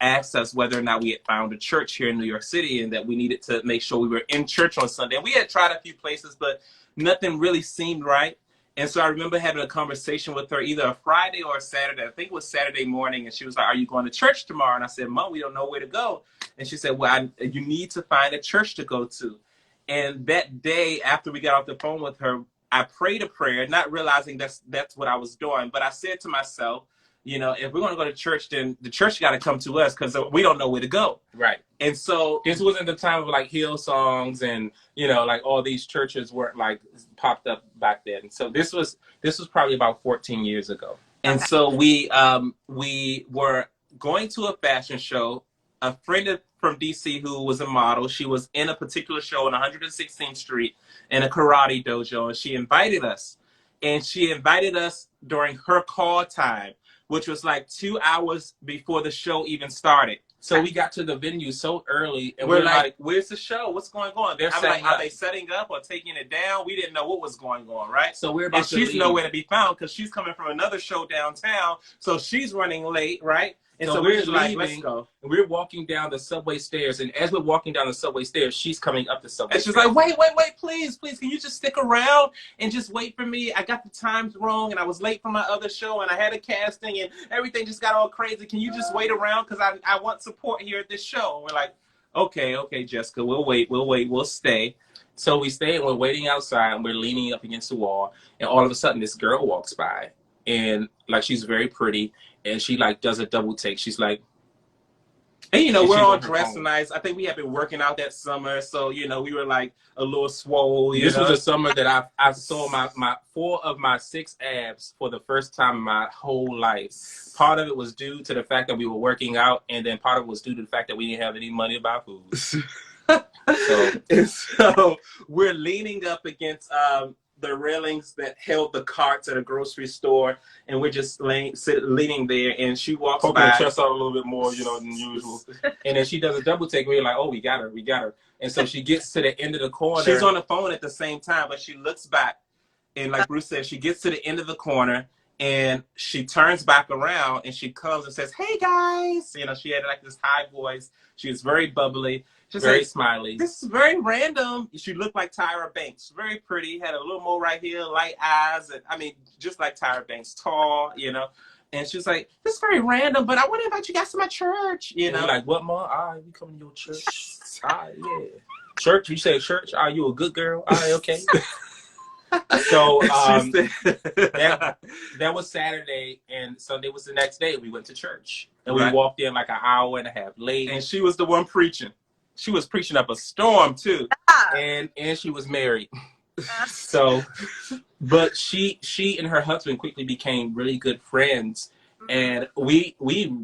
ask us whether or not we had found a church here in New York City, and that we needed to make sure we were in church on Sunday. And we had tried a few places, but nothing really seemed right. And so I remember having a conversation with her either a Friday or a Saturday. I think it was Saturday morning. And she was like, are you going to church tomorrow? And I said, Mom, we don't know where to go. And she said, well, you need to find a church to go to. And that day, after we got off the phone with her, I prayed a prayer, not realizing that's what I was doing. But I said to myself, you know, if we're going to go to church, then the church got to come to us, because we don't know where to go. Right. And so this wasn't the time of like Hillsongs and, you know, like all these churches weren't like popped up back then. So this was probably about 14 years ago. And so we were going to a fashion show. A friend from DC who was a model, she was in a particular show on 116th Street in a karate dojo, and she invited us. And she invited us during her call time, which was like 2 hours before the show even started. So we got to the venue so early, and we're like, "Where's the show? What's going on?" They're setting are up. they setting up or taking it down? We didn't know what was going on, right? So we're about and to she's leave. nowhere to be found because she's coming from another show downtown, so she's running late, right? And so we're just like, "Let's go." And we're walking down the subway stairs, and as we're walking down the subway stairs, she's coming up the subway and she's stairs. like, wait, please, can you just stick around and just wait for me? I got the times wrong, and I was late for my other show, and I had a casting, and everything just got all crazy. Can you just wait around? Because I want support here at this show. And we're like, okay, Jessica, we'll wait, we'll stay. So we stay, and we're waiting outside, and we're leaning up against the wall, and all of a sudden, this girl walks by, and like she's very pretty, and she like does a double take. She's like, and we're all dressed nice. I think we had been working out that summer, so we were like a little swole. This was a summer that I saw my 4 of my 6 abs for the first time in my whole life. Part of it was due to the fact that we were working out, and then part of it was due to the fact that we didn't have any money to buy food. So we're leaning up against the railings that held the carts at a grocery store, and we're just leaning there, and she walks poking by, her chest out a little bit more, than usual. And then she does a double take. We're like, oh, we got her. And so she gets to the end of the corner. She's on the phone at the same time, but she looks back, and like Bruce said, she gets to the end of the corner, and she turns back around, and she comes and says, "Hey guys!" She had like this high voice. She was very bubbly. She's very smiley. This is very random. She looked like Tyra Banks. Very pretty. Had a little more right here, light eyes. And I mean, just like Tyra Banks, tall, And she was like, "This is very random, but I want to invite you guys to my church." We're like, "What, Ma? All right, we coming to your church." All right, yeah. Church? You say church? Are you a good girl? All right, okay. So that was Saturday, and Sunday was the next day. We went to church, and we walked in like an hour and a half late. And she was the one preaching. She was preaching up a storm too, and she was married. So, but she and her husband quickly became really good friends, and we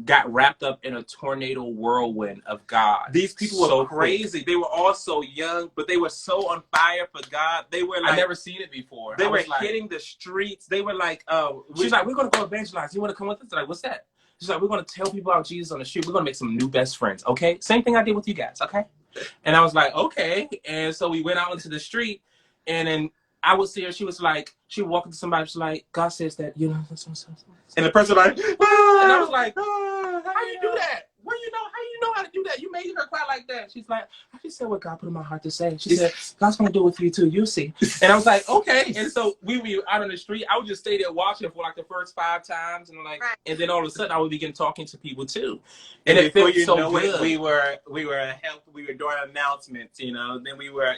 got wrapped up in a tornado whirlwind of God. These people were crazy. They were all so young, but they were so on fire for God. They were like, I've never seen it before. They were hitting the streets. They were like, she's like, "We're gonna go evangelize. You want to come with us?" Like, "What's that?" She's like, "We're going to tell people about Jesus on the street. We're going to make some new best friends, okay? Same thing I did with you guys, okay?" And I was like, "Okay." And so we went out into the street, and then I would see her. She was like, she would walk up to somebody. She's like, "God says that, And the person like, "Ah." And I was like, "How you do that? How you know how to do that? You made her cry like that." She's like, "I just said what God put in my heart to say." She said, "God's going to do it with you too. You'll see." And I was like, "Okay." And so we were out on the street. I would just stay there watching for like the first 5 times, and and then all of a sudden I would begin talking to people too. And it before felt so good. It, we were doing announcements, Then we were,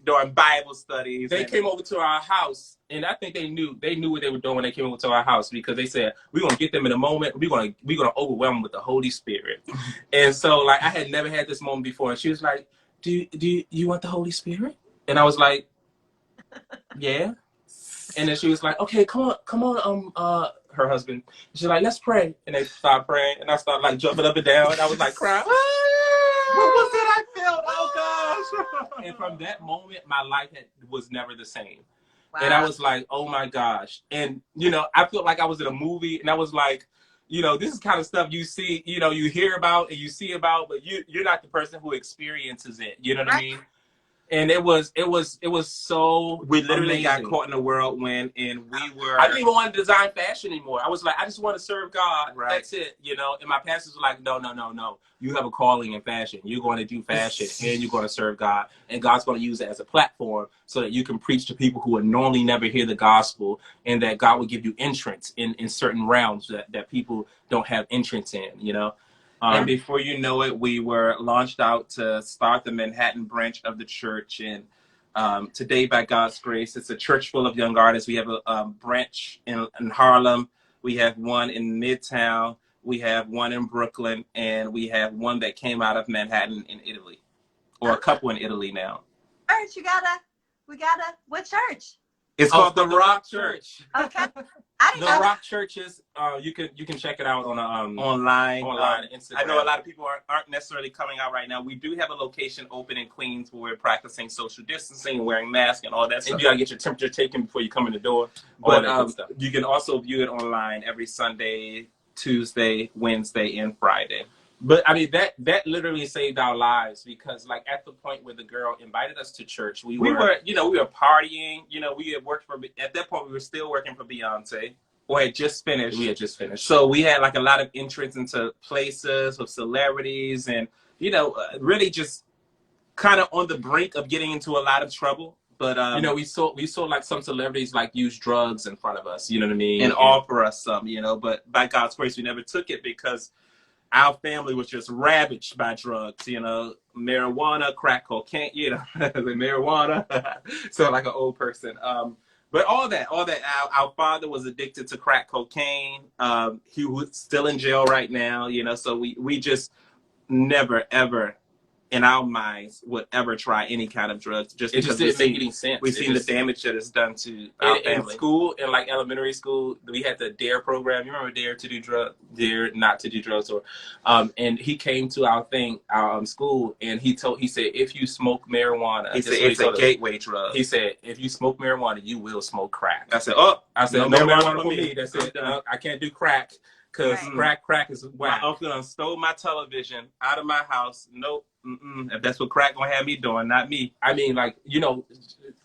doing Bible studies. They came over to our house, and I think they knew what they were doing when they came over to our house, because they said, "We're gonna get them in a moment. We're gonna overwhelm them with the Holy Spirit." And so like I had never had this moment before, and she was like, "Do you want the Holy Spirit?" And I was like, "Yeah." And then she was like, "Okay, come on, her husband." She's like, "Let's pray." And they started praying, and I started like jumping up and down, and I was like crying. What was it I felt? Oh gosh. And from that moment, my life was never the same. Wow. And I was like, "Oh my gosh." And I felt like I was in a movie, and I was like, this is kind of stuff you see, you hear about and you see about, but you're not the person who experiences it. You know what I mean? And it was so we literally amazing. got caught in a whirlwind, and we were. I didn't even want to design fashion anymore. I was like, I just want to serve God. Right. That's it, And my pastors were like, no. You have a calling in fashion. You're going to do fashion, and you're going to serve God, and God's going to use it as a platform so that you can preach to people who would normally never hear the gospel, and that God will give you entrance in certain realms that people don't have entrance in. And before you know it, we were launched out to start the Manhattan branch of the church. And today, by God's grace, it's a church full of young artists. We have a branch in Harlem. We have one in Midtown. We have one in Brooklyn. And we have one that came out of Manhattan in Italy. Or a couple in Italy now. Church, what church? It's called the Rock Church. Okay. The Rock Churches, you can check it out on online Instagram. I know a lot of people aren't necessarily coming out right now. We do have a location open in Queens where we're practicing social distancing and wearing masks and all that stuff. And you gotta get your temperature taken before you come in the door. But you can also view it online every Sunday, Tuesday, Wednesday, and Friday. But I mean, that literally saved our lives, because like at the point where the girl invited us to church, we were you know, we were partying. You know, we had worked for, at that point we were still working for Beyonce, or had just finished. We had just finished. So we had like a lot of entrance into places with celebrities, and you know, really just kind of on the brink of getting into a lot of trouble. But You know, we saw like some celebrities like use drugs in front of us. You know what I mean? and offer us some, you know, but by God's grace, we never took it, because our family was just ravaged by drugs, you know, marijuana, crack cocaine, you know, the marijuana. So like an old person. But all that, our father was addicted to crack cocaine. He was still in jail right now, you know, so we just never, ever in our minds would ever try any kind of drugs. Just it just didn't make any sense. We've seen the damage that it's done to our family. In school, in like elementary school, we had the DARE program. You remember DARE not to do drugs, or and he came to our school, and he said, if you smoke marijuana, he said it's a gateway drug. He said, if you smoke marijuana, you will smoke crack. I said, no marijuana for me. That's it. I can't do crack, because crack is whack. My uncle done stole my television out of my house. Nope. If that's what crack gonna have me doing, not me. I mean, like, you know,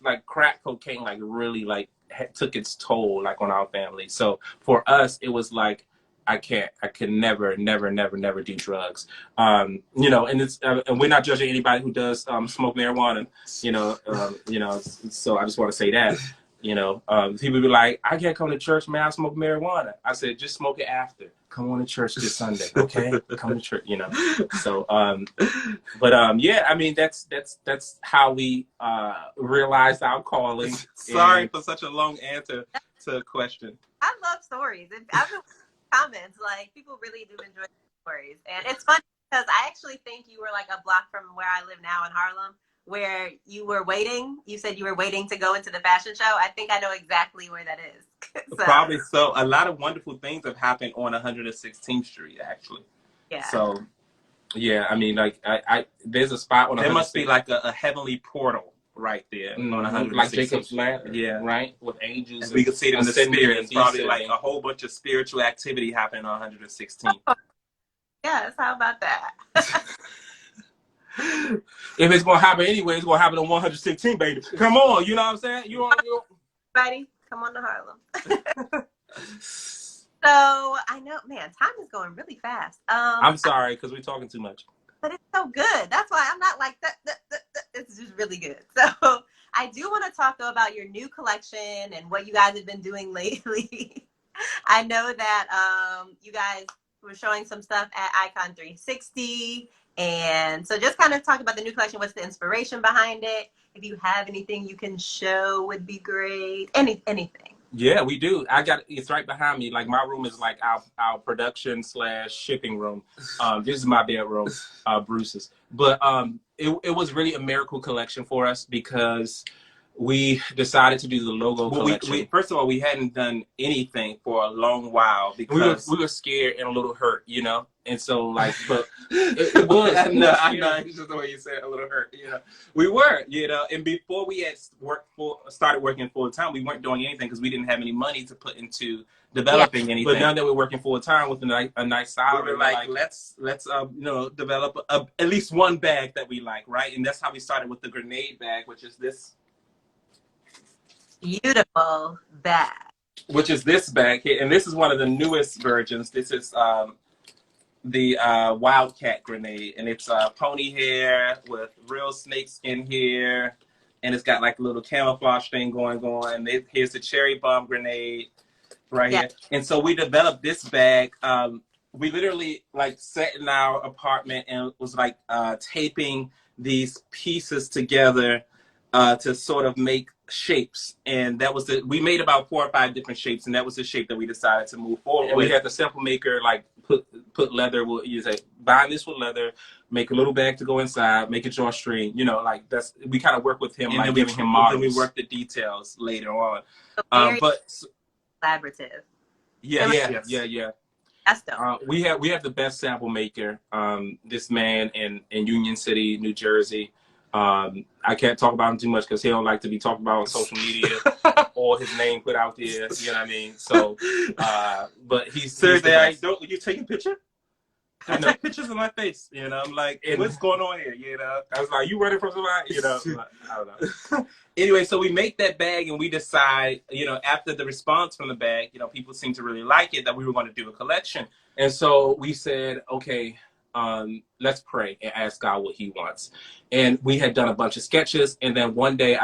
like crack cocaine, like really like took its toll like on our family. So for us, it was like, I could never do drugs. You know, and it's and we're not judging anybody who does smoke marijuana. You know, so I just want to say that. You know, people be like, I can't come to church, man, I smoke marijuana. I said, just smoke it after. Come on to church this Sunday, okay? Come to church, you know. So, yeah, I mean, that's how we realized our calling. Sorry for such a long answer to a question. I love stories. I've been comments, like, people really do enjoy stories. And it's funny because I actually think you were like a block from where I live now in Harlem, where you were waiting. You said you were waiting to go into the fashion show. I think I know exactly where that is. So. Probably so. A lot of wonderful things have happened on 116th Street, actually. Yeah. So, yeah, I mean, like, I there's a spot on. There must be like a heavenly portal right there on 116th, like Jacob's Ladder. Yeah, right, with angels. And we could see it in the spirit. It's probably like a whole bunch of spiritual activity happening on 116th. Yes. How about that? If it's gonna happen anyway, it's gonna happen on 116, baby. Come on, you know what I'm saying? You Everybody, come on to Harlem. So I know, man, time is going really fast. I'm sorry because we're talking too much. But it's so good. That's why I'm not like that. It's just really good. So I do want to talk though about your new collection and what you guys have been doing lately. I know that you guys were showing some stuff at Icon 360. And so just kind of talk about the new collection. What's the inspiration behind it? If you have anything you can show would be great. Anything. Yeah, we do. It's right behind me. Like my room is like our production / shipping room. This is my bedroom, Bruce's. But it was really a miracle collection for us because we decided to do the logo collection. First of all, we hadn't done anything for a long while because we were scared and a little hurt, you know. And so, like, but it was. I know. It's just the way you said it, a little hurt. You know, we were, you know. And before we had started working full time, we weren't doing anything because we didn't have any money to put into developing anything. But now that we're working full time with a nice salary, we were like, let's you know, develop at least one bag that we like, right? And that's how we started with the grenade bag, which is this beautiful bag. Which is this bag here, and this is one of the newest versions. This is the Wildcat grenade, and it's pony hair with real snakes in here, and it's got like a little camouflage thing going on. Here's the cherry bomb grenade right here. And so we developed this bag. We literally like sat in our apartment and was like taping these pieces together to sort of make shapes, and that was we made about 4 or 5 different shapes, and that was the shape that we decided to move forward. And we had the sample maker like put leather. You say bind this with leather, make a little bag to go inside, make a drawstring. You know, like we kind of work with him, and like giving him models. Then we work the details later on. But collaborative. Yeah. That's dope. We have the best sample maker. This man in Union City, New Jersey. I can't talk about him too much because he don't like to be talked about on social media or his name put out there. You know what I mean? So, but he's seriously. You taking a picture? I take pictures of my face, you know. I'm like, what's going on here, you know? I was like, you running from somebody? You know, I don't know. Anyway, so we make that bag and we decide, you know, after the response from the bag, you know, people seem to really like it, that we were going to do a collection. And so we said, okay, let's pray and ask God what he wants. And we had done a bunch of sketches. And then one day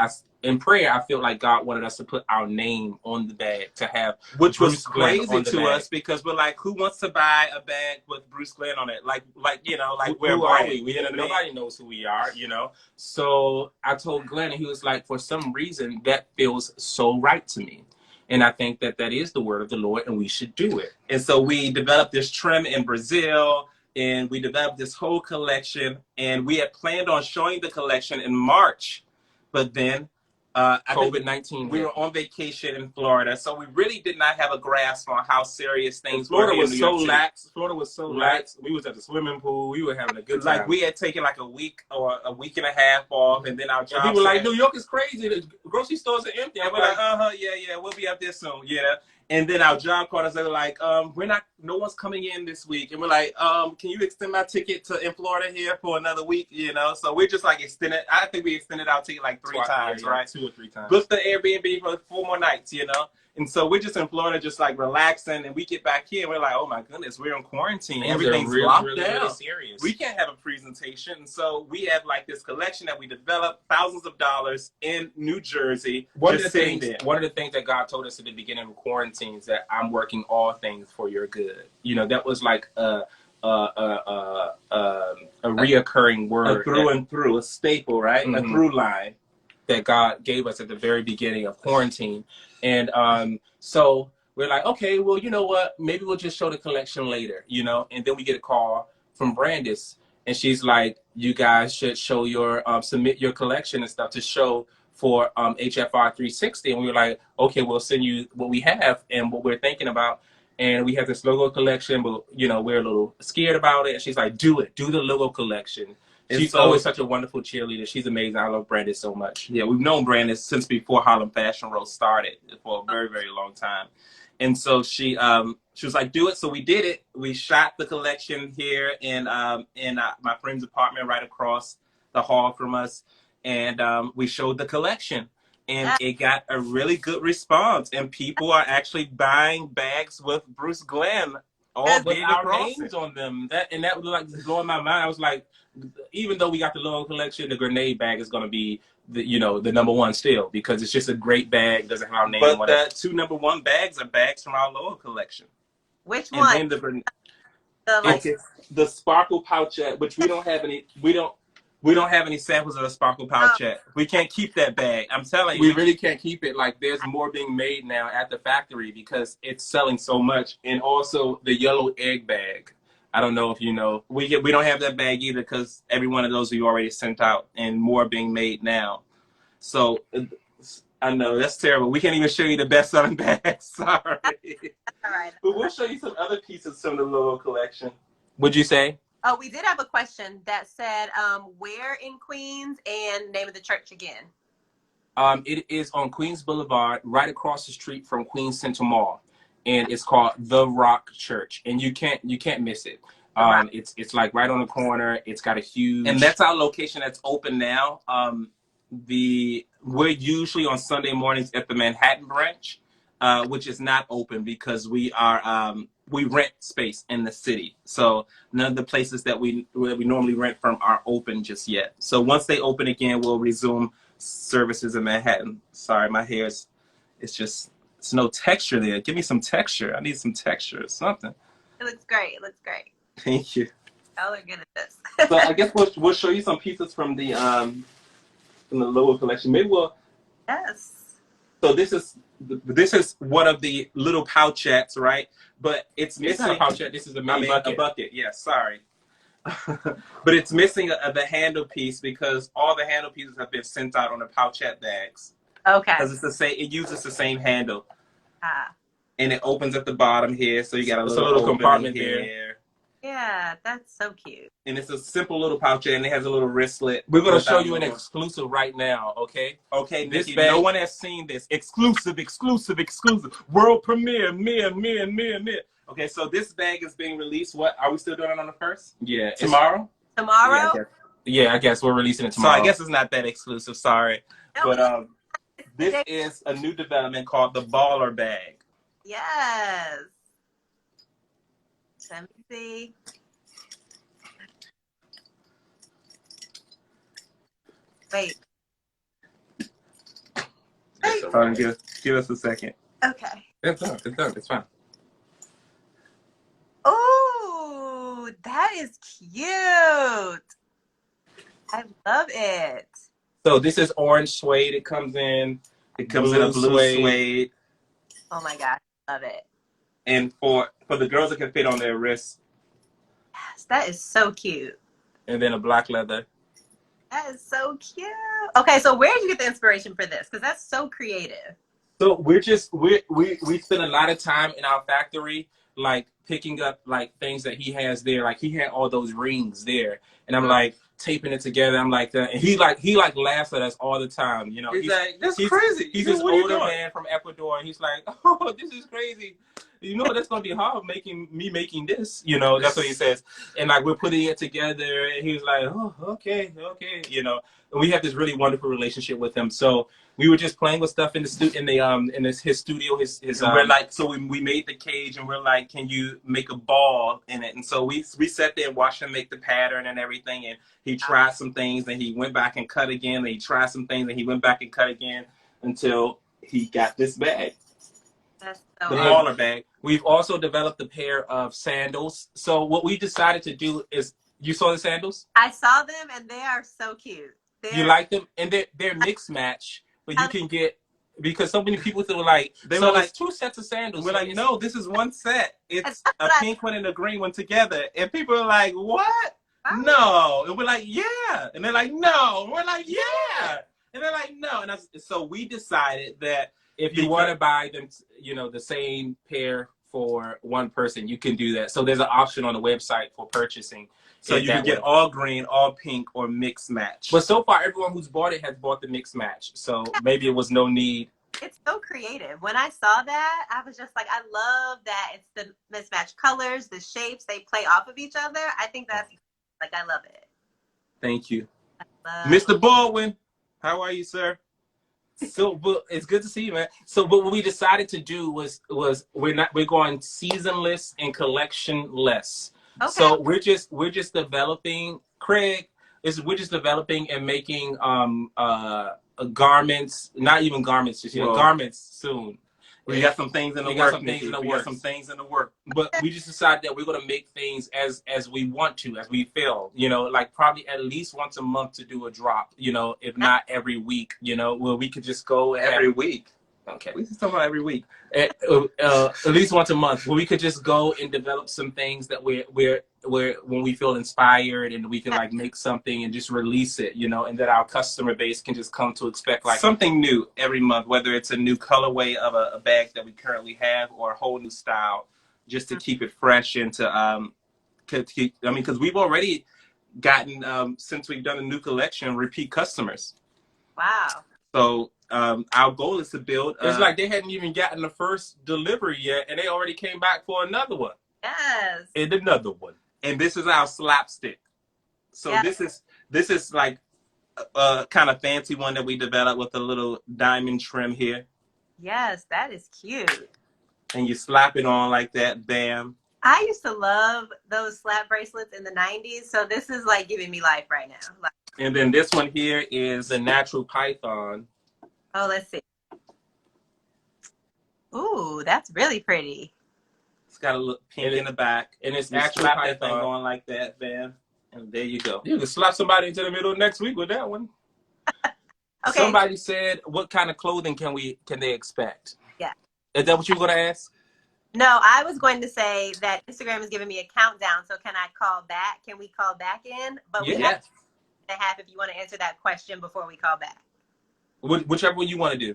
in prayer, I feel like God wanted us to put our name on the bag to have, which was BruceGlen crazy on the to bag. us because we're like, who wants to buy a bag with BruceGlen on it? Like you know, like Where who are brand, we? you know what I mean? Nobody knows who we are, you know. So I told Glenn, and he was like, for some reason, that feels so right to me. And I think that that is the word of the Lord, and we should do it. And so we developed this trim in Brazil, and we developed this whole collection, and we had planned on showing the collection in March, but then COVID-19. we were on vacation in Florida, so we really did not have a grasp on how serious things were. Florida was so lax. Florida was so lax. We was at the swimming pool. We were having a good time. Like we had taken like a week or a week and a half off, and then our job. People were like, New York is crazy. The grocery stores are empty. And we're like, yeah, we'll be up there soon, yeah. And then our job called us. They were like, no one's coming in this week. And we're like, can you extend my ticket in Florida here for another week? You know, so we're just like extended. I think we extended our ticket like three times, right? 2 or 3 times. Booked the Airbnb for 4 more nights, you know. And so we're just in Florida, just like relaxing. And we get back here, and we're like, oh my goodness, we're in quarantine. Everything's locked down. Really serious. We can't have a presentation. And so we have like this collection that we developed, thousands of dollars in New Jersey. One of the things that God told us at the beginning of quarantine is that I'm working all things for your good. You know, that was like a reoccurring word. A through and through, a staple, right? Mm-hmm. A through line that God gave us at the very beginning of quarantine. And so we're like, okay, well, you know what? Maybe we'll just show the collection later, you know? And then we get a call from Brandis, and she's like, you guys should show your, submit your collection and stuff to show for HFR 360. And we were like, okay, we'll send you what we have and what we're thinking about. And we have this logo collection, but, you know, we're a little scared about it. And she's like, do it. Do the logo collection. She's always such a wonderful cheerleader. She's amazing. I love Brandis so much. Yeah, we've known Brandis since before Harlem Fashion Row started for a very, very long time. And so she was like, do it. So we did it. We shot the collection here in my friend's apartment right across the hall from us. And we showed the collection. And it got a really good response. And people are actually buying bags with BruceGlen all with our names on them. That was like blowing my mind. I was like, even though we got the logo collection, the grenade bag is going to be the number one still, because it's just a great bag, doesn't have our name on it. But the 2 number 1 bags are bags from our logo collection. Which one? The sparkle pouchette, which we don't have any. We don't have any samples of the sparkle pouchette. We can't keep that bag. I'm telling you. We really can't keep it. Like, there's more being made now at the factory because it's selling so much. And also the yellow egg bag. I don't know if you know. We don't have that bag either because every one of those we already sent out, and more being made now. So I know that's terrible. We can't even show you the best-selling bag. Sorry. All right. But we'll show you some other pieces from the logo collection. Would you say? Oh, we did have a question that said, where in Queens, and name of the church again. It is on Queens Boulevard, right across the street from Queens Central Mall, and it's called The Rock Church, and you can't miss it. It's like right on the corner. It's got a huge, and that's our location that's open now. We're usually on Sunday mornings at the Manhattan branch, which is not open because we rent space in the city. So none of the places that we normally rent from are open just yet. So once they open again, we'll resume services in Manhattan. Sorry, my hair it's no texture there. Give me some texture. I need some texture or something. It looks great. It looks great. Thank you. Y'all are good at this. So I guess we'll show you some pieces from the logo collection. Maybe we'll. Yes. So this is one of the little pouchettes, right? But it's missing a pouchette. This is a mini bucket. A bucket. Yeah, sorry. But it's missing the handle piece because all the handle pieces have been sent out on the pouchette bags. Okay. Because it's the same. It uses the same handle. Ah. And it opens at the bottom here, so you got a little compartment here. Yeah, that's so cute. And it's a simple little pouch, and it has a little wristlet. We're gonna show without you an logo. exclusive right now, okay? Okay, This Nikki, bag- no one has seen this. Exclusive, exclusive, exclusive. World premiere, mere. Okay, so this bag is being released. What, are we still doing it on the 1st? Yeah, Tomorrow? Tomorrow? yeah. I guess we're releasing it So tomorrow. I guess it's not that exclusive, sorry. No, But this is a new development called the Baller Bag. yes. Let me see. Wait. Hold on, give us a second. Okay. It's done. It's done. It's fine. Oh, that is cute. I love it. So this is orange suede. It comes in. It comes in a blue suede. Oh my gosh, love it. And for the girls, it can fit on their wrists. Yes, that is so cute. And then a black leather. That is so cute. Okay, so where did you get the inspiration for this? Because that's so creative. So we spend a lot of time in our factory, like picking up like things that he has there. Like he had all those rings there, and I'm like taping it together. I'm like that, and he laughs at us all the time. You know, he's like, "That's crazy." He's this older man from Ecuador, and he's like, "Oh, this is crazy." You know, that's gonna be hard making this. You know, that's what he says. And like we're putting it together, and he was like, "Oh, okay." You know, and we have this really wonderful relationship with him. So we were just playing with stuff in his studio. We're like, so we made the cage, and we're like, "Can you make a ball in it?" And so we sat there and watched him make the pattern and everything. And he tried some things, and he went back and cut again. And he tried some things, and he went back and cut again until he got this bag. That's so the baller bag. We've also developed a pair of sandals. So what we decided to do is, you saw the sandals? I saw them and they are so cute. You like them? And they're mixed match, but you can get, because so many people were like, they were like 2 sets of sandals. We're like, no, this is one set. It's a pink one and a green one together. And people are like, what? No. And we're like, yeah. And they're like, no. And we're like, yeah. And they're like, no. And so we decided that if you want to buy them, you know, the same pair for one person, you can do that. So there's an option on the website for purchasing. So you can get all green, all pink, or mixed match. But so far, everyone who's bought it has bought the mixed match. So maybe it was no need. It's so creative. When I saw that, I was just like, I love that it's the mismatched colors, the shapes, they play off of each other. I think that's, like, I love it. Thank you. Mr. Baldwin, how are you, sir? So, but it's good to see you, man. So, but what we decided to do was we're going seasonless and collectionless. Okay. So we're just developing, we're just developing and making garments, not even garments, just garments soon. We got some things in the work. But we just decided that we're gonna make things as we want to, as we feel. You know, like probably at least once a month to do a drop. You know, if not every week. You know, where we could just go every week. Okay, we just talk about every week. At least once a month, where we could just go and develop some things that we're when we feel inspired, and we can like make something and just release it, you know, and that our customer base can just come to expect like something new every month, whether it's a new colorway of a bag that we currently have or a whole new style, just to keep it fresh and to because we've already gotten since we've done a new collection, repeat customers. Wow. So our goal is to build. It's like they hadn't even gotten the first delivery yet, and they already came back for another one. Yes. And another one. And this is our slapstick. So this is like a kind of fancy one that we developed with a little diamond trim here. Yes, that is cute. And you slap it on like that, bam. I used to love those slap bracelets in the 90s, so this is like giving me life right now. Like, and then this one here is the natural python. Oh, let's see. Ooh, that's really pretty. It's got a little pink in the back. And it's actually slap that thing on like that, bam. And there you go. You can slap somebody into the middle next week with that one. Okay. Somebody said, what kind of clothing can they expect? Yeah. Is that what you were going to ask? No, I was going to say that Instagram is giving me a countdown. So can I call back? Can we call back in? But we have to have if you want to answer that question before we call back. Whichever one you want to do.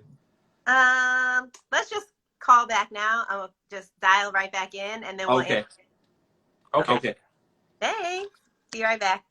Let's just call back now. I'll just dial right back in, and then we'll answer. Okay. Thanks. Be right back.